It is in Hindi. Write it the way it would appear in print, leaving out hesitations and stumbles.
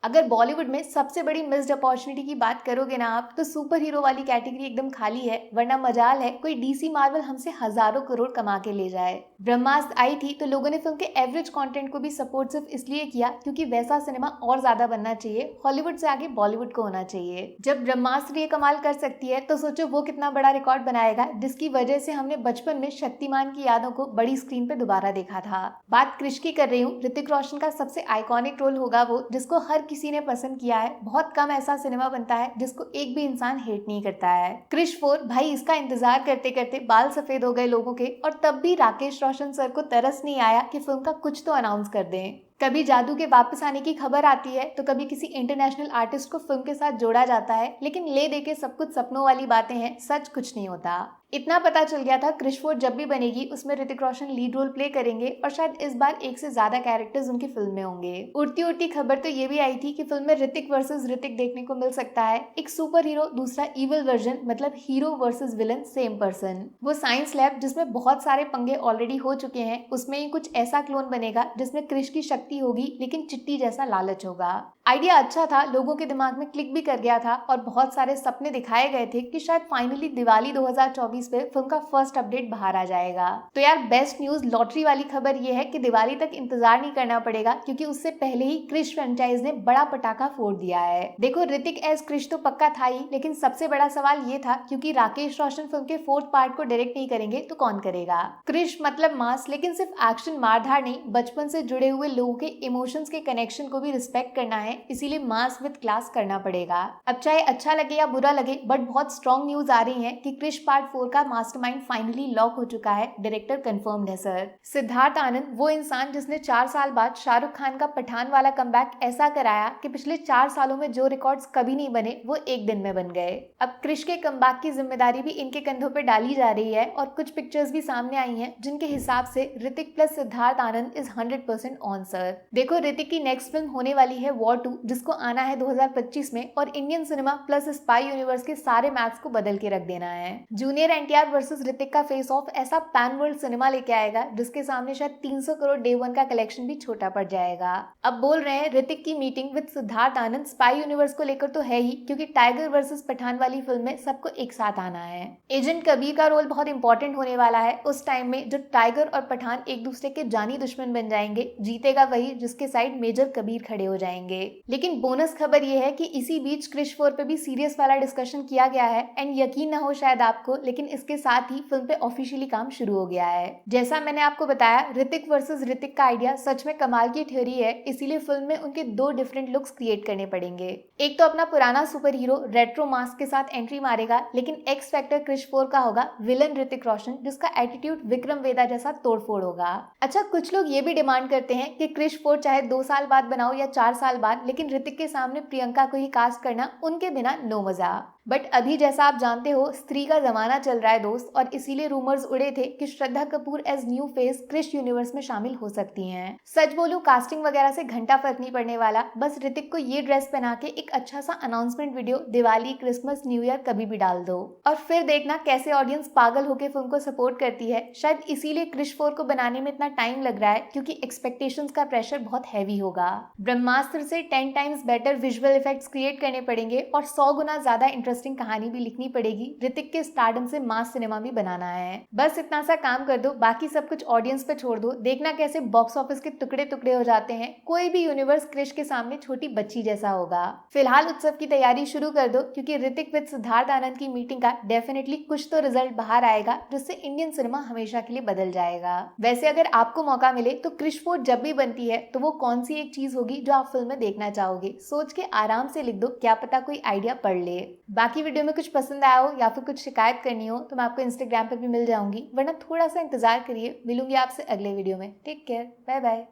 अगर बॉलीवुड में सबसे बड़ी मिस्ड अपॉर्चुनिटी की बात करोगे ना आप, तो सुपर हीरो वाली कैटेगरी एकदम खाली है, वरना मजाल है कोई डीसी मार्वल हमसे हजारों करोड़ कमा के ले जाए। ब्रह्मास्त्र आई थी तो लोगों ने फिल्म के एवरेज कंटेंट को भी सपोर्ट सिर्फ इसलिए किया क्योंकि वैसा सिनेमा और ज्यादा बनना चाहिए, हॉलीवुड से आगे बॉलीवुड को होना चाहिए। जब ब्रह्मास्त्र ये कमाल कर सकती है तो सोचो वो कितना बड़ा रिकॉर्ड बनाएगा, जिसकी वजह से हमने बचपन में शक्तिमान की यादों को बड़ी स्क्रीन पे दोबारा देखा था। बात क्रिश की कर रही हूँ। ऋतिक रोशन का सबसे आइकॉनिक रोल होगा वो जिसको हर किसी ने पसंद किया है। बहुत कम ऐसा सिनेमा बनता है जिसको एक भी इंसान हेट नहीं करता है। क्रिश 4 भाई, इसका इंतजार करते करते बाल सफेद हो गए लोगों के, और तब भी राकेश रोशन सर को तरस नहीं आया कि फिल्म का कुछ तो अनाउंस कर दें। कभी जादू के वापस आने की खबर आती है तो कभी किसी इंटरनेशनल आर्टिस्ट को फिल्म के साथ जोड़ा जाता है, लेकिन ले दे के सब कुछ सपनों वाली बातें हैं, सच कुछ नहीं होता। इतना पता चल गया था क्रिश 4 जब भी बनेगी उसमें Hrithik Roshan lead role play करेंगे, और शायद इस बार एक से ज्यादा कैरेक्टर्स उनकी फिल्म में होंगे। उड़ती उड़ती खबर तो ये भी आई थी कि फिल्म में ऋतिक वर्सेस ऋतिक देखने को मिल सकता है। एक सुपर हीरो, दूसरा इविल वर्जन, मतलब hero versus villain same person. वो साइंस लैब जिसमें बहुत सारे पंगे ऑलरेडी हो चुके हैं, उसमें ही कुछ ऐसा क्लोन बनेगा जिसमें क्रिश की शक्ति होगी लेकिन चिट्टी जैसा लालच होगा। आइडिया अच्छा था, लोगों के दिमाग में क्लिक भी कर गया था, और बहुत सारे सपने दिखाए गए थे कि शायद फाइनली दिवाली 2024 पे फिल्म का फर्स्ट अपडेट बाहर आ जाएगा। तो यार बेस्ट न्यूज, लॉटरी वाली खबर ये है कि दिवाली तक इंतजार नहीं करना पड़ेगा, क्योंकि उससे पहले ही क्रिश फ्रेंचाइज ने बड़ा पटाखा फोड़ दिया है। देखो, ऋतिक एज क्रिश तो पक्का था ही, लेकिन सबसे बड़ा सवाल ये था क्योंकि राकेश रोशन फिल्म के 4th पार्ट को डायरेक्ट नहीं करेंगे तो कौन करेगा। क्रिश मतलब मास, लेकिन सिर्फ एक्शन मारधार नहीं, बचपन से जुड़े हुए लोगों के इमोशंस के कनेक्शन को भी रिस्पेक्ट करना है, इसीलिए मास विद क्लास करना पड़ेगा। अब चाहे अच्छा लगे या बुरा लगे, बट बहुत स्ट्रॉन्ग न्यूज आ रही है कि क्रिश पार्ट 4 का मास्टरमाइंड फाइनली लॉक हो चुका है, डायरेक्टर कंफर्म्ड है सर। सिद्धार्थ आनंद, वो इंसान जिसने 4 साल बाद शाहरुख खान का पठान वाला कमबैक ऐसा कराया कि पिछले 4 सालों में जो रिकॉर्ड्स कभी नहीं बने वो एक दिन में बन गए। अब क्रिश के कमबैक की जिम्मेदारी भी इनके कंधों पर डाली जा रही है, और कुछ पिक्चर्स भी सामने आई हैं जिनके हिसाब से Hrithik plus Siddharth Anand is 100% on sir. देखो, ऋतिक की नेक्स्ट फिल्म होने वाली है वॉर 2, जिसको आना है 2025 में, और Indian cinema plus spy universe के सारे मैथ्स को बदल के रख देना है। जूनियर एनटीआर वर्सेस ऋतिक का फेस ऑफ ऐसा पैन वर्ल्ड सिनेमा लेके आएगा जिसके सामने शायद 300 करोड़ डे 1 का कलेक्शन भी छोटा पड़ जाएगा। अब बोल रहे हैं ऋतिक की meeting with Siddharth Anand spy universe को लेकर तो है ही, क्योंकि टाइगर वर्सेस पठान वाली फिल्म में सबको एक साथ आना है। एजेंट कबीर का रोल बहुत इंपॉर्टेंट होने वाला है उस टाइम में जब टाइगर और पठान एक दूसरे के जानी दुश्मन बन जाएंगे। जीतेगा वही जिसके साइड मेजर कबीर खड़े हो जाएंगे। लेकिन बोनस खबर यह है कि इसी बीच क्रिश 4 पे भी सीरियस वाला डिस्कशन किया गया है, एंड यकीन न हो शायद आपको, लेकिन इसके साथ ही फिल्म पे ऑफिशियली काम शुरू हो गया है। जैसा मैंने आपको बताया, ऋतिक वर्सेस ऋतिक का आइडिया सच में कमाल की थ्योरी है, इसीलिए फिल्म में उनके 2 डिफरेंट लुक्स क्रिएट करने पड़ेंगे। एक तो अपना पुराना सुपर हीरो रेट्रो मास्क के साथ एंट्री मारेगा, लेकिन एक्स फैक्टर क्रिश 4 का होगा विलन ऋतिक रोशन, जिसका एटीट्यूड विक्रम वेदा जैसा तोड़फोड़ होगा। अच्छा, कुछ लोग ये भी डिमांड करते हैं कि क्रिश 4 चाहे 2 साल बाद बनाओ या 4 साल बाद, लेकिन ऋतिक के सामने प्रियंका को ही कास्ट करना, उनके बिना नो मजा। बट अभी जैसा आप जानते हो, स्त्री का जमाना चल रहा है दोस्त, और इसीलिए रूमर्स उड़े थे कि Shraddha Kapoor as new face Krrish universe में शामिल हो सकती हैं। सच बोलूं, कास्टिंग वगैरह से घंटा फर्क नहीं पड़ने वाला, बस ऋतिक को ये ड्रेस पहना के एक अच्छा सा announcement video Diwali, Christmas, new year कभी भी डाल दो, और फिर देखना कैसे ऑडियंस पागल होकर फिल्म को सपोर्ट करती है। शायद इसीलिए क्रिश 4 को बनाने में इतना टाइम लग रहा है, क्योंकि एक्सपेक्टेशंस का प्रेशर बहुत हैवी होगा। ब्रह्मास्त्र से 10 times better visual effects create करने पड़ेंगे, और 100 गुना ज्यादा इंटरेस्टिंग कहानी भी लिखनी पड़ेगी। ऋतिक के स्टारडम से मास सिनेमा भी बनाना है। बस इतना सा काम कर दो, बाकी सब कुछ ऑडियंस पे छोड़ दो। देखना कैसे बॉक्स ऑफिस के टुकड़े टुकड़े हो जाते हैं। कोई भी यूनिवर्स क्रिश के सामने छोटी बच्ची जैसा होगा। फिलहाल उत्सव की तैयारी शुरू कर दो, क्योंकि ऋतिक विद सिद्धार्थ आनंद की मीटिंग का डेफिनेटली कुछ तो रिजल्ट बाहर आएगा, जिससे इंडियन सिनेमा हमेशा के लिए बदल जाएगा। वैसे अगर आपको मौका मिले तो क्रिश 4 जब भी बनती है तो वो कौन सी एक चीज होगी जो आप फिल्म में देखना चाहोगे? सोच के आराम से लिख दो, क्या पता कोई आइडिया पढ़ ले। बाकी वीडियो में कुछ पसंद आया हो या फिर कुछ शिकायत करनी हो तो मैं आपको इंस्टाग्राम पे भी मिल जाऊंगी, वरना थोड़ा सा इंतजार करिए। मिलूंगी आपसे अगले वीडियो में। Take care, bye bye.